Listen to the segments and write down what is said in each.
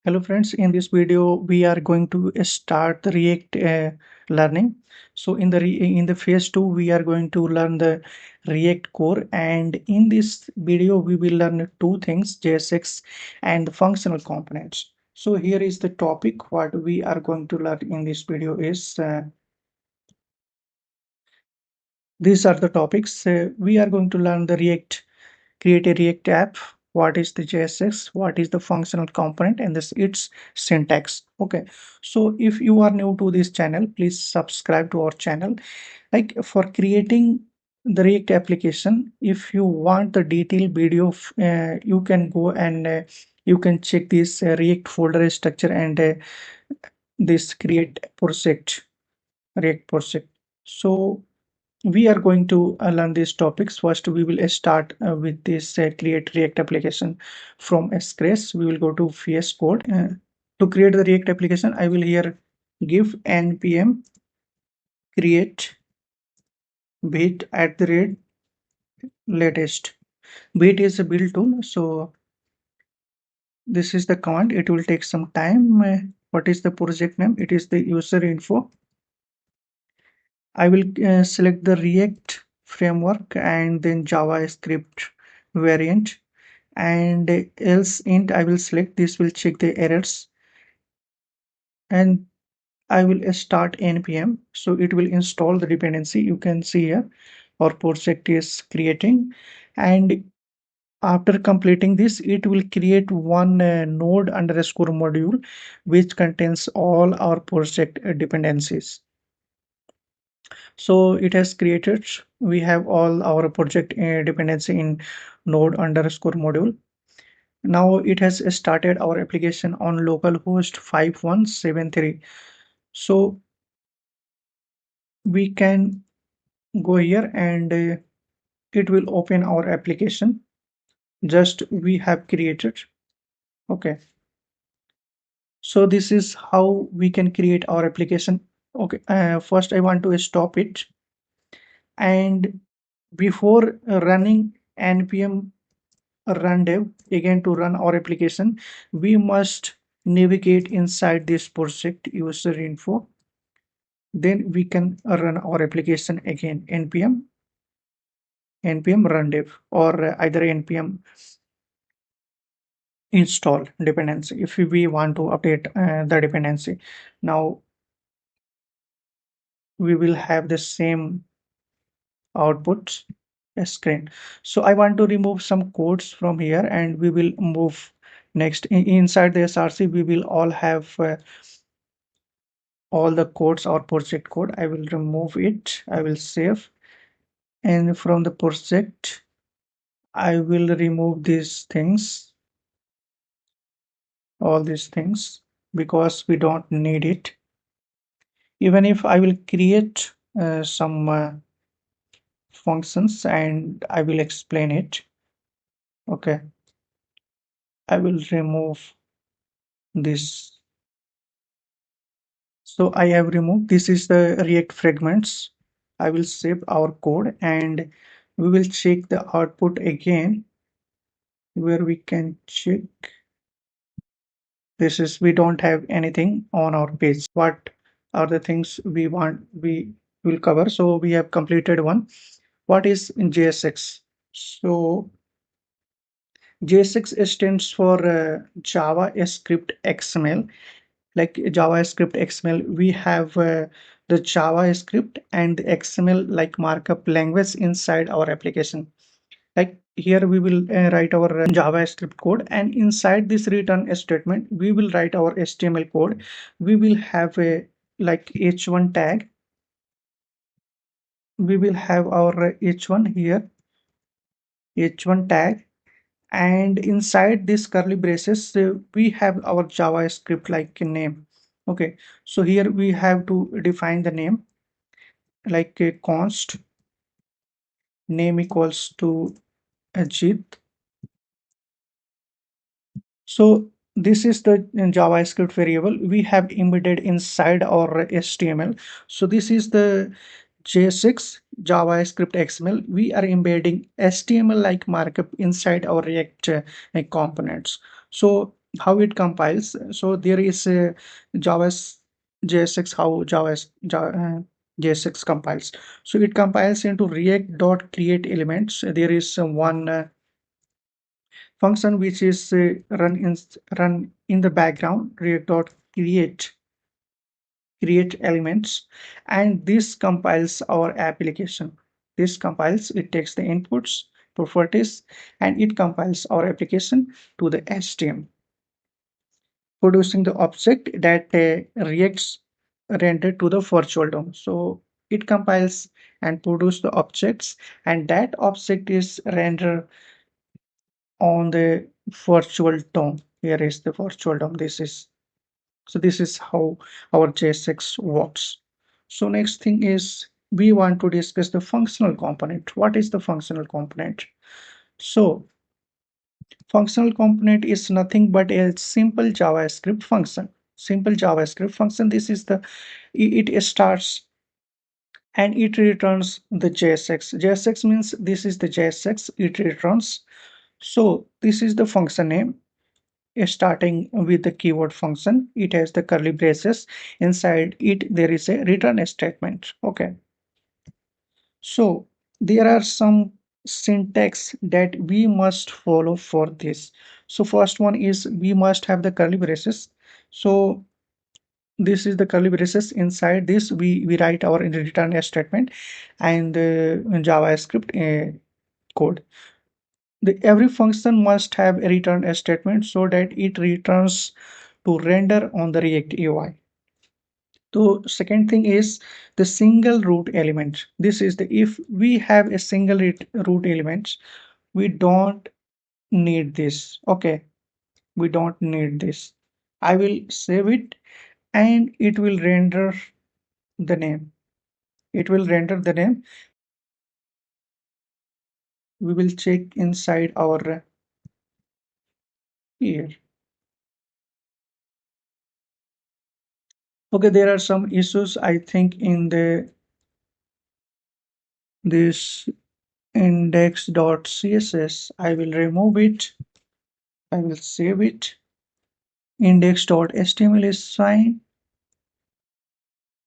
Hello friends, in this video we are going to start the React learning. So in the phase 2 we are going to learn the React core, and in this video we will learn two things, JSX and the functional components. So here is the topic. What we are going to learn in this video is these are the topics. We are going to learn the create a React app. What is the JSX? What is the functional component and this its syntax? Okay. So if you are new to this channel, please subscribe to our channel. Like for creating the React application, if you want the detailed video, you can go and you can check this React folder structure and this create project, React project. So we are going to learn these topics. First, we will start with this create React application from scratch. We will go to VS Code. To create the React application, I will here give npm create bit at the rate latest. Bit is a build tool, so this is the command. It will take some time. What is the project name? It is the user info. I will select the React framework and then JavaScript variant, and else int I will select. This will check the errors, and I will start npm, so it will install the dependency. You can see here our project is creating, and after completing this it will create one node underscore module which contains all our project dependencies. So it has created, we have all our project dependency in node underscore module. Now it has started our application on localhost 5173. So we can go here and it will open our application just we have created. Okay, so this is how we can create our application. Okay, first I want to stop it, and before running npm run dev again to run our application, we must navigate inside this project user info. Then we can run our application again, npm run dev, or either npm install dependency if we want to update the dependency. Now we will have the same output screen. So I want to remove some codes from here and we will move next. Inside the src we will all have all the codes or project code. I will remove it, I will save, and from the project I will remove these things, all these things, because we don't need it. Even if I will create some functions and I will explain it. Okay, I will remove this. So I have removed, this is the React fragments. I will save our code and we will check the output again, where we can check. This is, we don't have anything on our page. What are the things we want, we will cover. So we have completed one. What is JSX? So JSX stands for JavaScript XML. Like JavaScript XML, we have the JavaScript and the XML like markup language inside our application. Like here we will write our JavaScript code, and inside this return statement we will write our HTML code. We will have a like h1 tag. We will have our h1 here, h1 tag, and inside this curly braces we have our JavaScript like name. Okay, so here we have to define the name, like a const name equals to Ajit. So this is the JavaScript variable we have embedded inside our HTML. So this is the JSX JavaScript XML. We are embedding HTML like markup inside our React components. So how it compiles. So there is a Java's JSX, how JSX compiles. So it compiles into react.create elements. There is one function which is run in the background, react.create elements, and this compiles our application. This compiles, it takes the inputs, properties, and it compiles our application to the HTML, producing the object that reacts rendered to the virtual DOM. So it compiles and produce the objects, and that object is rendered on the virtual DOM. Here is the virtual DOM. This is how our JSX works. So next thing is we want to discuss the functional component. What is the functional component? So functional component is nothing but a simple JavaScript function. Simple JavaScript function. This is the it starts and it returns the JSX. JSX means this is the JSX. It returns. So this is the function name. Starting with the keyword function, it has the curly braces. Inside it, there is a return statement. Okay. So there are some syntax that we must follow for this. So first one is we must have the curly braces. So this is the curly braces. Inside this, we write our return statement and JavaScript code. Every function must have a return statement so that it returns to render on the React UI. So second thing is the single root element. This is the if we have a single root element, we don't need this. Okay, we don't need this. I will save it and it will render the name. It will render the name. We will check inside our here. Okay, there are some issues I think in the this index.css. I will remove it. I will save it. Index.html is fine.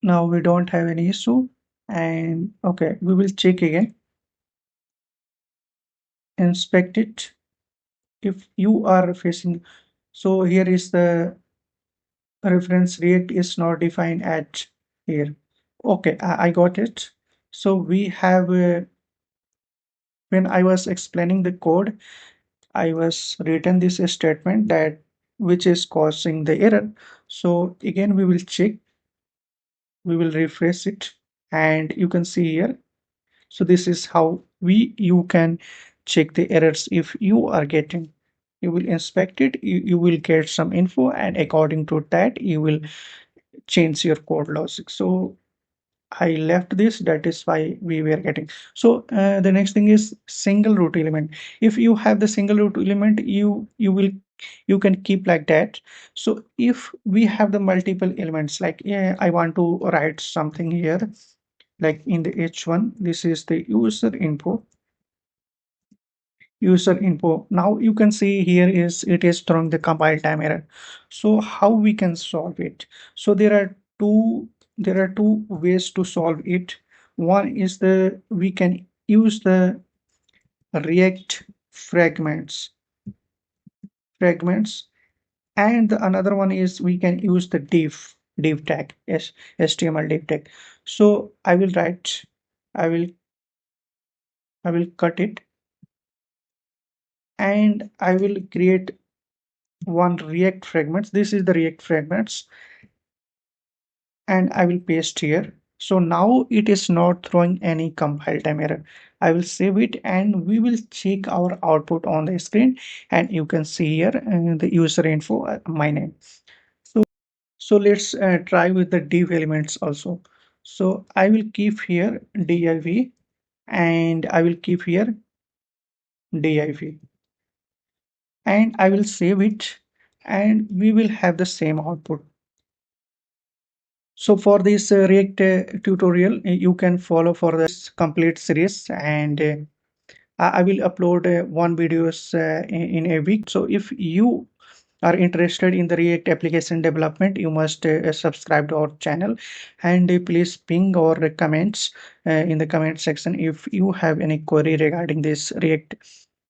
Now we don't have any issue. And okay, we will check again. Inspect it. If you are facing, so here is the reference React is not defined at here. Okay, I got it. So we have when I was explaining the code, I was written this statement that which is causing the error. So again, we will check, we will refresh it, and you can see here. So this is how you can check the errors if you are getting. You will inspect it, you will get some info, and according to that, you will change your code logic. So I left this, that is why we were getting. So the next thing is single root element. If you have the single root element, you can keep like that. So if we have the multiple elements, like yeah, I want to write something here, like in the h1, this is the user info. Now you can see here is it is throwing the compile time error. So how we can solve it? So there are two ways to solve it. One is we can use the react fragments, and the another one is we can use the div tag, yes, HTML div tag. So I will I will cut it, and I will create one react fragments. This is the react fragments, and I will paste here. So now it is not throwing any compile time error. I will save it and we will check our output on the screen, and you can see here the user info, my name. So let's try with the div elements also. So I will keep here div, and I will keep here div, and I will save it, and we will have the same output. So for this React tutorial, you can follow for this complete series, and I will upload one videos in a week. So if you are interested in the React application development, you must subscribe to our channel, and please ping our comments in the comment section if you have any query regarding this React